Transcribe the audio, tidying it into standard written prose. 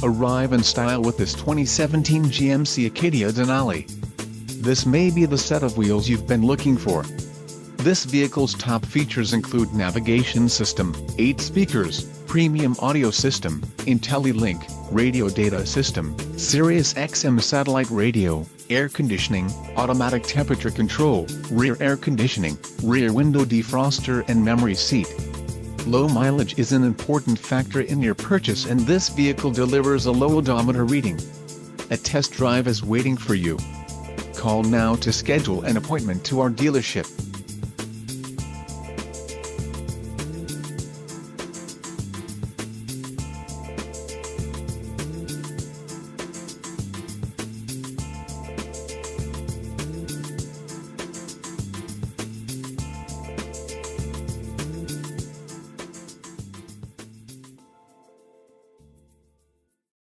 Arrive in style with this 2017 GMC Acadia Denali. This may be the set of wheels you've been looking for. This vehicle's top features include navigation system, 8 speakers, premium audio system, IntelliLink, radio data system, Sirius XM satellite radio, air conditioning, automatic temperature control, rear air conditioning, rear window defroster and memory seat. Low mileage is an important factor in your purchase, and this vehicle delivers a low odometer reading. A test drive is waiting for you. Call now to schedule an appointment to our dealership.